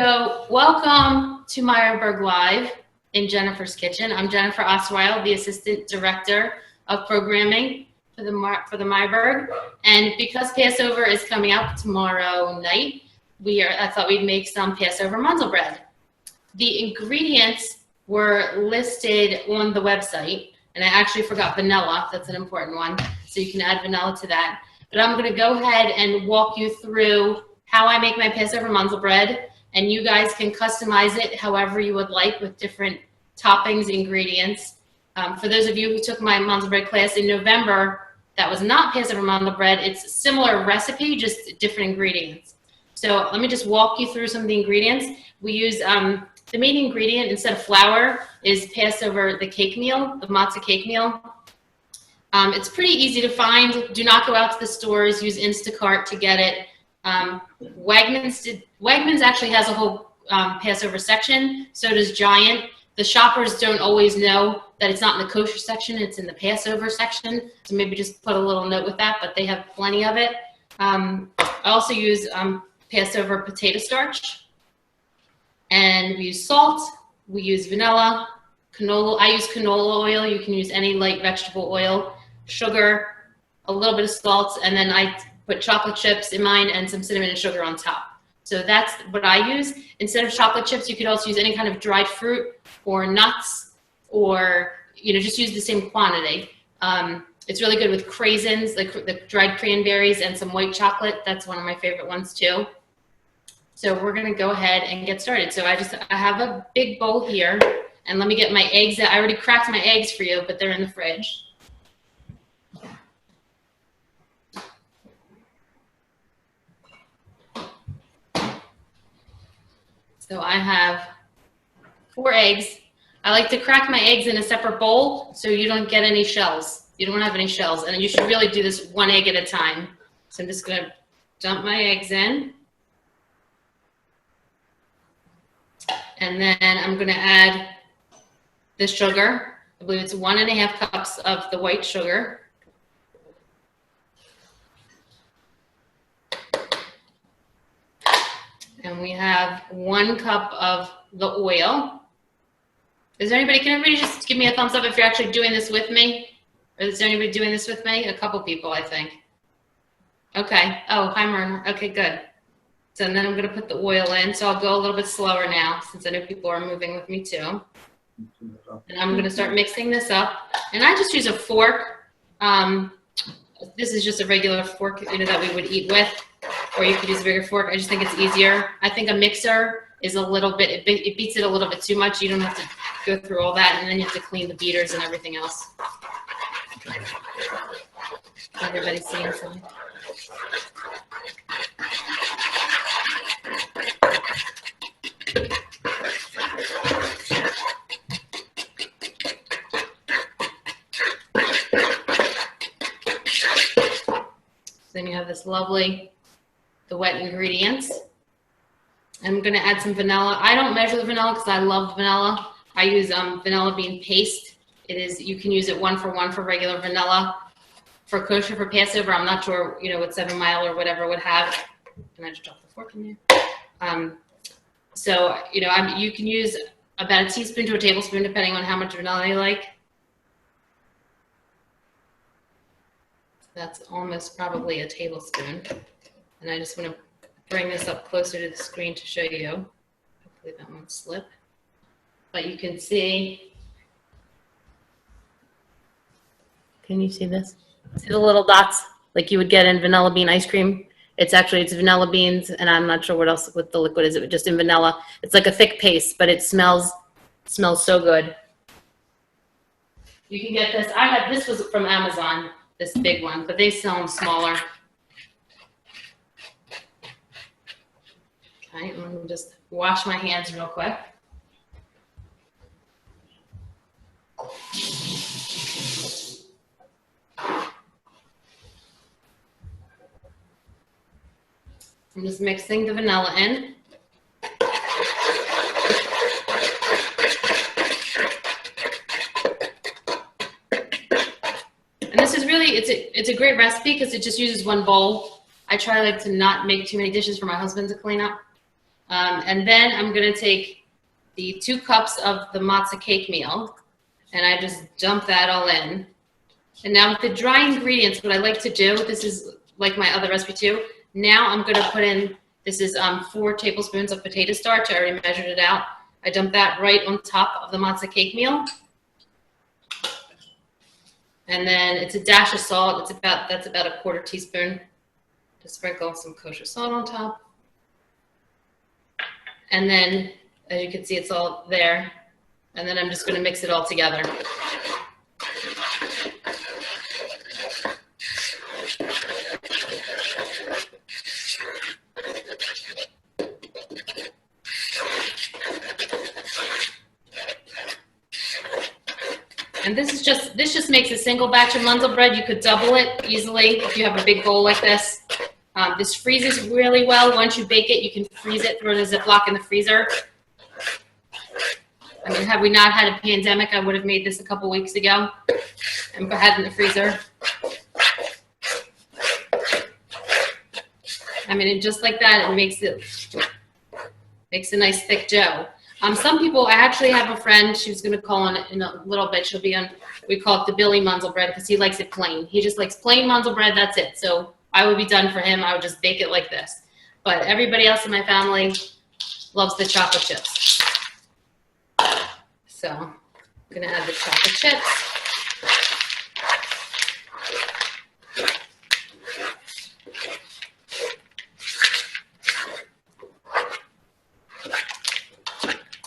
So welcome to Meyerberg Live in Jennifer's Kitchen. I'm Jennifer Osweild, the Assistant Director of Programming for the Meyerberg. And because Passover is coming up tomorrow night, I thought we'd make some Passover Mandel bread. The ingredients were listed on the website, and I actually forgot vanilla. That's an important one, so you can add vanilla to that. But I'm going to go ahead and walk you through how I make my Passover Mandel bread, and you guys can customize it however you would like with different toppings, ingredients. For those of you who took my Mandel bread class in November, that was not Passover Mandel bread. It's a similar recipe, just different ingredients. So let me just walk you through some of the ingredients. We use the main ingredient instead of flour is Passover, the cake meal, the matzah cake meal. It's pretty easy to find. Do not go out to the stores. Use Instacart to get it. Wegmans actually has a whole Passover section. So does Giant. The shoppers don't always know that it's not in the kosher section. It's in the Passover section. So maybe just put a little note with that, but they have plenty of it. I also use Passover potato starch. And we use salt, we use vanilla, canola. I use canola oil. You can use any light vegetable oil, sugar, a little bit of salt, and then I put chocolate chips in mine and some cinnamon and sugar on top. So that's what I use. Instead of chocolate chips, you could also use any kind of dried fruit or nuts, or just use the same quantity. It's really good with craisins, like the dried cranberries, and some white chocolate. That's one of my favorite ones too. So we're gonna go ahead and get started. So I have a big bowl here, and let me get my eggs out. I already cracked my eggs for you, but they're in the fridge. So I have 4 eggs. I like to crack my eggs in a separate bowl so you don't get any shells. You don't have any shells, and you should really do this 1 egg at a time. So I'm just gonna dump my eggs in. And then I'm gonna add the sugar. I believe it's 1½ cups of the white sugar. And we have 1 cup of the oil. Can everybody just give me a thumbs up if you're actually doing this with me? Or is there anybody doing this with me? A couple people, I think. Okay, oh, hi Myrna, okay, good. So then I'm gonna put the oil in. So I'll go a little bit slower now since I know people are moving with me too. And I'm gonna start mixing this up. And I just use a fork. This is just a regular fork that we would eat with, or you could use a bigger fork. I just think it's easier. I think a mixer is a little bit, it beats it a little bit too much. You don't have to go through all that, and then you have to clean the beaters and everything else. Everybody's seeing something. Then you have this lovely, the wet ingredients. I'm gonna add some vanilla. I don't measure the vanilla because I love vanilla. I use vanilla bean paste. You can use it 1-for-1 for regular vanilla. For kosher, for Passover, I'm not sure, what 7 Mile or whatever would have. Can I just drop the fork in there? So, you can use about a teaspoon to a tablespoon depending on how much vanilla you like. That's almost probably a tablespoon. And I just want to bring this up closer to the screen to show you. Hopefully that won't slip. But you can see, can you see this? See the little dots like you would get in vanilla bean ice cream? It's vanilla beans, and I'm not sure what the liquid is. It just in vanilla. It's like a thick paste, but it smells so good. You can get this. This was from Amazon. This big one, but they sell them smaller. Okay, let me just wash my hands real quick. I'm just mixing the vanilla in. And this is really, it's a great recipe because it just uses 1 bowl. I try to not make too many dishes for my husband to clean up. And then I'm gonna take the 2 cups of the matzo cake meal, and I just dump that all in. And now with the dry ingredients, what I like to do, this is like my other recipe too, now I'm gonna put in, this is 4 tablespoons of potato starch. I already measured it out. I dump that right on top of the matzo cake meal. And then it's a dash of salt. That's about a 1/4 teaspoon. Just sprinkle some kosher salt on top. And then, as you can see, it's all there. And then I'm just gonna mix it all together. And this just makes a single batch of Mandel bread. You could double it easily if you have a big bowl like this. This freezes really well. Once you bake it, you can freeze it, throw it in a Ziploc in the freezer. I mean, had we not had a pandemic, I would have made this a couple weeks ago and had it in the freezer. I mean, and just like that, it makes a nice thick dough. Some people, I actually have a friend, she's going to call on it in a little bit. She'll be on, we call it the Billy Mandel bread because he likes it plain. He just likes plain Mandel bread, that's it. So I would be done for him. I would just bake it like this. But everybody else in my family loves the chocolate chips. So I'm going to add the chocolate chips.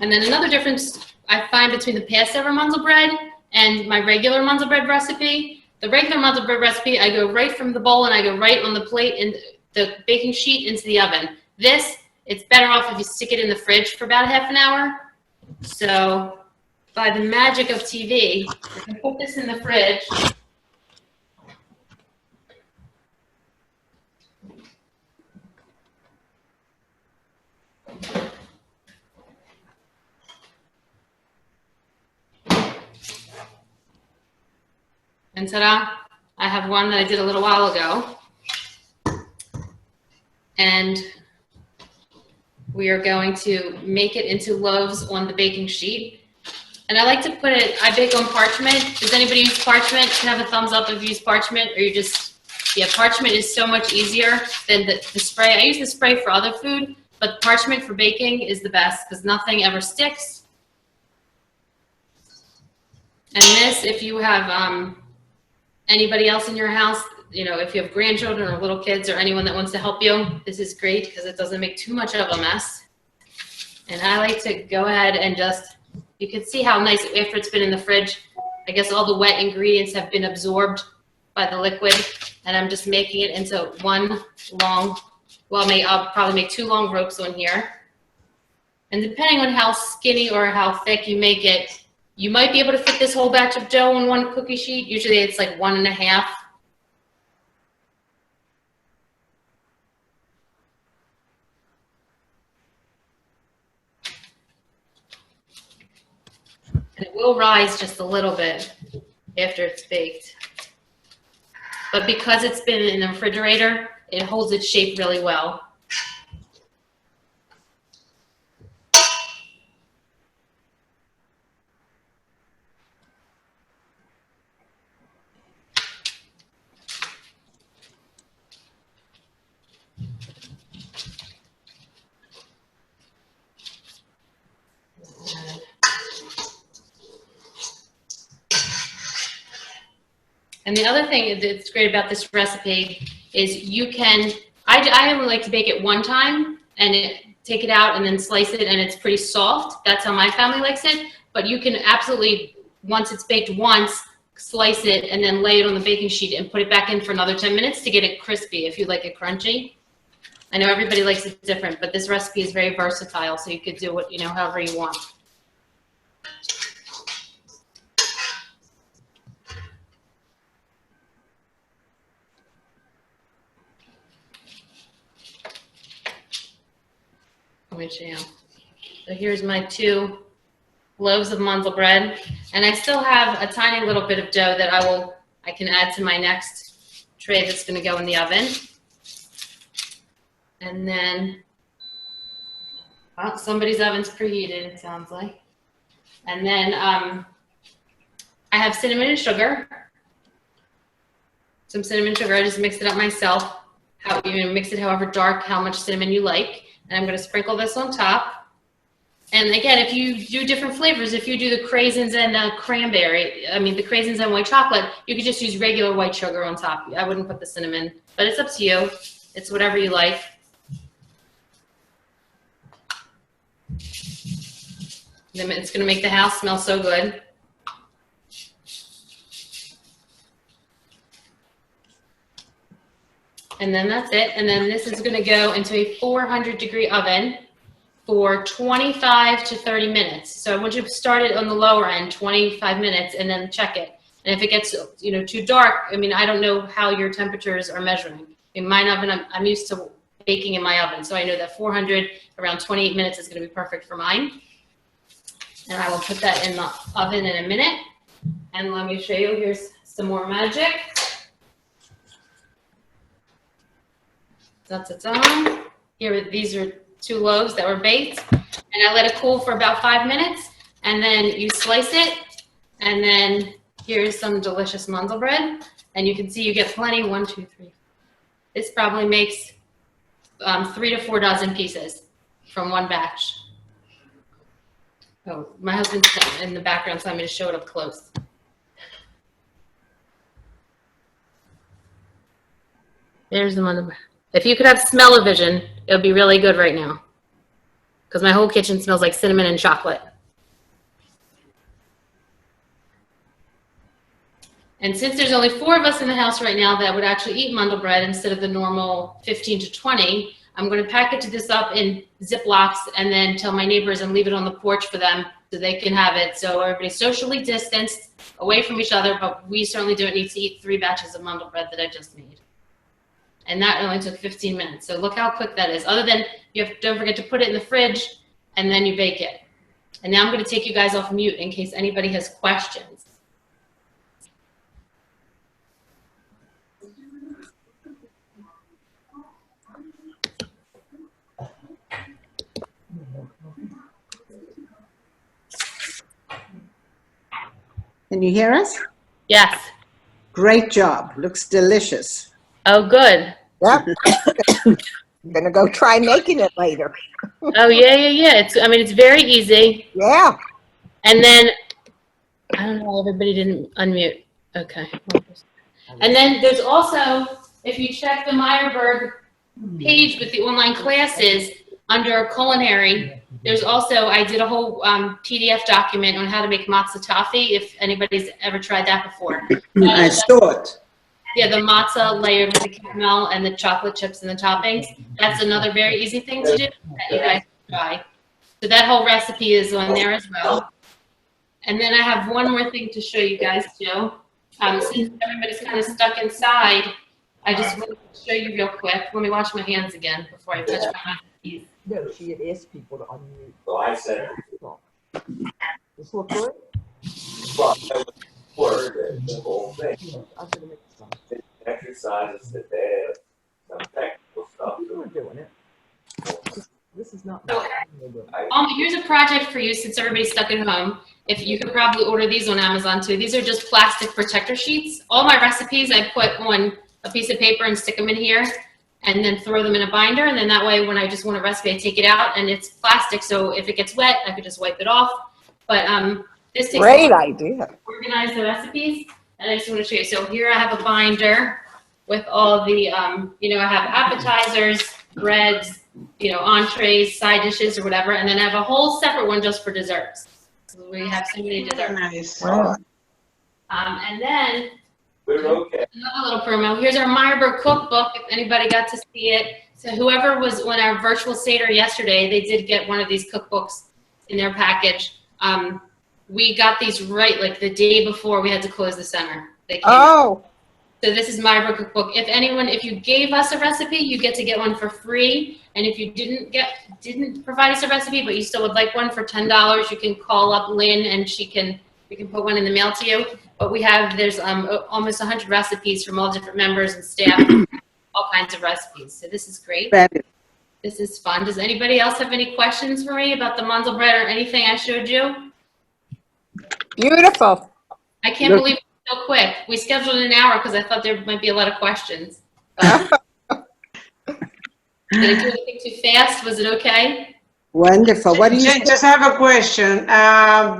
And then another difference I find between the Passover Mandel bread and my regular Mandel bread recipe, the regular Mandel bread recipe, I go right from the bowl and I go right on the plate and the baking sheet into the oven. This, it's better off if you stick it in the fridge for about half an hour. So by the magic of TV, I can put this in the fridge. And ta-da, I have one that I did a little while ago. And we are going to make it into loaves on the baking sheet. And I like to put it, I bake on parchment. Does anybody use parchment? Can I have a thumbs up if you use parchment? Or you just, yeah, parchment is so much easier than the spray. I use the spray for other food, but parchment for baking is the best because nothing ever sticks. And this, if you have anybody else in your house, you know, if you have grandchildren or little kids or anyone that wants to help you, this is great because it doesn't make too much of a mess. And I like to go ahead and just, you can see how nice after it's been in the fridge. I guess all the wet ingredients have been absorbed by the liquid, and I'm just making it into one long, well, I'll probably make 2 long ropes on here. And depending on how skinny or how thick you make it, you might be able to fit this whole batch of dough on one cookie sheet. Usually it's like 1.5. And it will rise just a little bit after it's baked. But because it's been in the refrigerator, it holds its shape really well. And the other thing that's great about this recipe is you can, I only like to bake it one time and take it out and then slice it, and it's pretty soft. That's how my family likes it. But you can absolutely, once it's baked once, slice it and then lay it on the baking sheet and put it back in for another 10 minutes to get it crispy if you like it crunchy. I know everybody likes it different, but this recipe is very versatile, so you could do it, you know, however you want. So here's my 2 loaves of Mandel bread, and I still have a tiny little bit of dough that I can add to my next tray that's going to go in the oven. And then Well, somebody's oven's preheated, it sounds like. And then I have cinnamon and sugar. Some cinnamon sugar, I just mixed it up myself. You mix it however dark, how much cinnamon you like. And I'm gonna sprinkle this on top. And again, if you do different flavors, if you do the craisins and cranberry, the craisins and white chocolate, you could just use regular white sugar on top. I wouldn't put the cinnamon, but it's up to you. It's whatever you like. Then it's gonna make the house smell so good. And then that's it. And then this is gonna go into a 400-degree oven for 25 to 30 minutes. So I want you to start it on the lower end, 25 minutes, and then check it. And if it gets too dark, I don't know how your temperatures are measuring. In my oven, I'm used to baking in my oven, so I know that 400 around 28 minutes is going to be perfect for mine. And I will put that in the oven in a minute. And let me show you. Here's some more magic. Ta-ta-ta. Here, these are 2 loaves that were baked, and I let it cool for about 5 minutes, and then you slice it, and then here's some delicious Mandel bread, and you can see you get plenty. 1, 2, 3. This probably makes 3 to 4 dozen pieces from one batch. Oh, my husband's in the background, so I'm going to show it up close. There's the Mandel bread. If you could have smell-o-vision, it would be really good right now, because my whole kitchen smells like cinnamon and chocolate. And since there's only 4 of us in the house right now that would actually eat Mandel bread instead of the normal 15 to 20, I'm going to package this up in Ziplocs and then tell my neighbors and leave it on the porch for them so they can have it. So everybody's socially distanced, away from each other, but we certainly don't need to eat 3 batches of Mandel bread that I just made. And that only took 15 minutes. So look how quick that is. Other than don't forget to put it in the fridge and then you bake it. And now I'm going to take you guys off mute in case anybody has questions. Can you hear us? Yes. Great job. Looks delicious. Oh, good. Yep. I'm gonna go try making it later. Oh, yeah. It's very easy. Yeah. And then, I don't know, everybody didn't unmute. Okay. And then there's also, if you check the Meyerberg page with the online classes under culinary, there's also, I did a whole PDF document on how to make matzah toffee, if anybody's ever tried that before. I saw it. Yeah, the matzah layered with the caramel and the chocolate chips and the toppings. That's another very easy thing to do that you guys can try. So that whole recipe is on there as well. And then I have one more thing to show you guys too. Since everybody's kind of stuck inside, I just want to show you real quick. Let me wash my hands again before I touch my recipes. No, she had asked people to unmute. So I said, This look good? well, that was word, the whole thing. I'm gonna make some. Exercises that they have, some technical stuff. You were doing it. This is not. Okay. Here's a project for you since everybody's stuck at home. If you could probably order these on Amazon too. These are just plastic protector sheets. All my recipes I put on a piece of paper and stick them in here and then throw them in a binder. And then that way when I just want a recipe, I take it out and it's plastic. So if it gets wet, I could just wipe it off. But this takes Great idea. to organize the recipes. And I just want to show you. So here I have a binder with all the, I have appetizers, breads, entrees, side dishes or whatever. And then I have a whole separate one just for desserts. So we have so many desserts. Nice. Wow. And then We're okay. another little promo. Here's our Meyerberg cookbook, if anybody got to see it. So whoever was on our virtual Seder yesterday, they did get one of these cookbooks in their package. We got these right like the day before we had to close the center. They came Oh, So this is Meyerberg cookbook. If you gave us a recipe, you get to get one for free. And if you didn't provide us a recipe, but you still would like one for $10, you can call up Lynn and we can put one in the mail to you. But there's almost 100 recipes from all different members and staff, all kinds of recipes. So this is great. Fabulous. This is fun. Does anybody else have any questions for me about the Mandel bread or anything I showed you? Beautiful. I can't believe it's so quick. We scheduled an hour because I thought there might be a lot of questions. Did I do anything too fast? Was it okay? Wonderful. What do you Just have a question.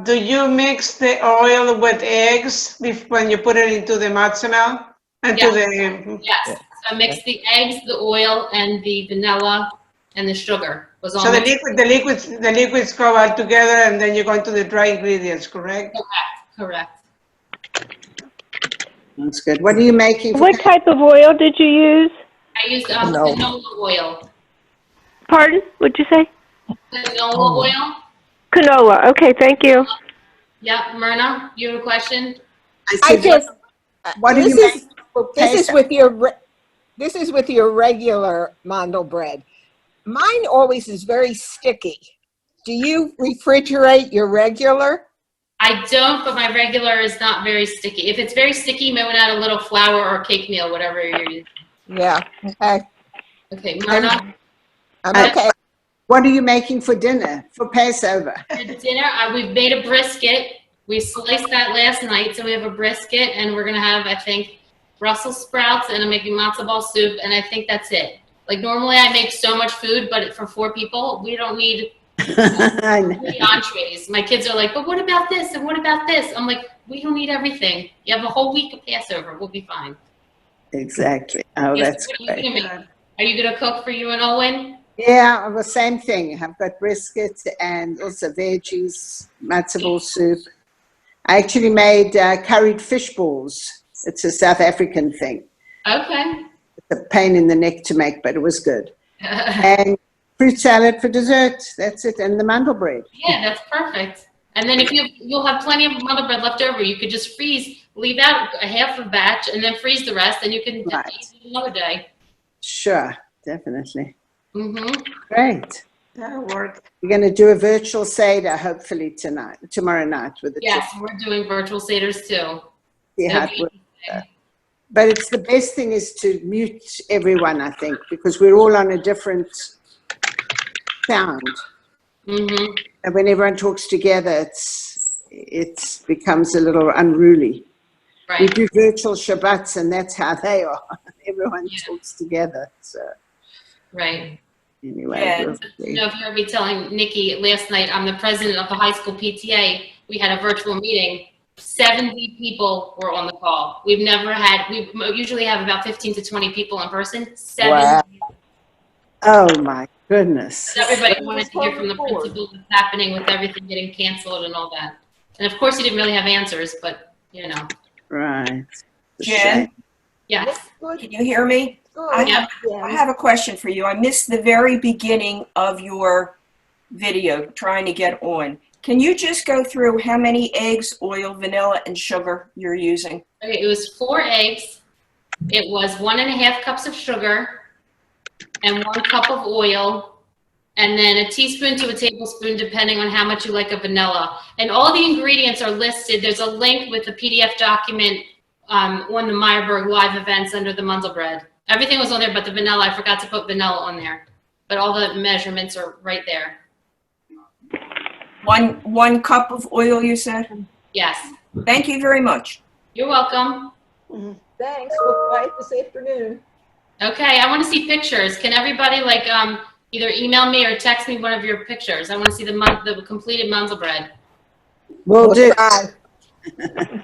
Do you mix the oil with eggs when you put it into the mozzarella? Yes. So I mixed the eggs, the oil, and the vanilla and the sugar. Was all So the mixed. liquids go out together, and then you go into the dry ingredients, correct? Correct. That's good. What are you making for What type of oil did you use? I used No. canola oil. Pardon? What'd you say? Canola oil. Canola. Okay, thank you. Yeah, Myrna, you have a question? I just, what do this you is, make for this is Pesach? this is with your regular Mandel bread. Mine always is very sticky. Do you refrigerate your regular? I don't, but my regular is not very sticky. If it's very sticky, you might want to add a little flour or cake meal, whatever you're using. Yeah, okay. Okay, Myrna, I'm okay. What are you making for dinner, for Passover? for dinner, we've made a brisket. We sliced that last night, so we have a brisket, and we're gonna have, I think, Brussels sprouts, and I'm making matzo ball soup, and I think that's it. Like normally, I make so much food, but for 4 people, we don't need I know. 3 entrees. My kids are like, but what about this and what about this? I'm like, we don't need everything. You have a whole week of Passover. We'll be fine. Exactly. Oh, Yes, that's what are you great. gonna make? Are you gonna cook for you and Owen? Yeah, the same thing. I've got brisket and also veggies, matzo ball soup. I actually made curried fish balls. It's a South African thing. Okay. It's a pain in the neck to make, but it was good. And fruit salad for dessert. That's it. And the mandel bread. Yeah, that's perfect. And then if you'll have plenty of mother bread left over. You could just leave out a half a batch, and then freeze the rest, and you can Right. eat it another day. Sure, definitely. Mm-hmm. Great. That'll work. We're going to do a virtual Seder hopefully tomorrow night with the Yes, we're doing virtual seders too. see how It'll it be works. interesting. But it's the best thing is to mute everyone, I think, because we're all on a different sound. Mm-hmm. And when everyone talks together, it becomes a little unruly. We Right. do virtual Shabbats, and that's how they are. Everyone Yeah. talks together. So Right. anyway, Yeah. we'll I don't see. know if you heard me telling Nikki last night, I'm the president of the high school PTA. We had a virtual meeting. 70 people were on the call. We usually have about 15 to 20 people in person. 70. Wow. Oh my goodness. Everybody wanted to hear from the principal what's happening with everything getting canceled and all that. And of course, he didn't really have answers, but you know. Right. It's a Jen? shame. Yes. Can you hear me? I have a question for you. I missed the very beginning of your video trying to get on. Can you just go through how many eggs, oil, vanilla, and sugar you're using? Okay, it was 4 eggs. It was 1.5 cups of sugar and 1 cup of oil, and then a teaspoon to a tablespoon, depending on how much you like of vanilla. And all the ingredients are listed. There's a link with the PDF document on the Meyerberg live events under the Mandel bread. Everything was on there, but the vanilla, I forgot to put vanilla on there. But all the measurements are right there. One cup of oil, you said? Yes. Thank you very much. You're welcome. Thanks. We'll try it this afternoon. Okay, I want to see pictures. Can everybody either email me or text me one of your pictures? I want to see the completed Mandel bread. We'll do. Try.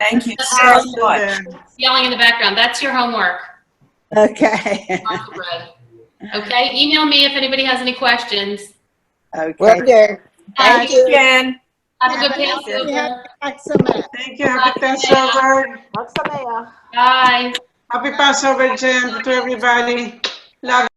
Thank you so much. Yelling in the background. That's your homework. Okay. Mandel bread. Okay, email me if anybody has any questions. Will Okay. do. Thank you, Jen. Have a good Happy Passover. Passover. Thank you. Happy Passover. Roxanne. Bye. Happy Passover, Jen, to everybody. Love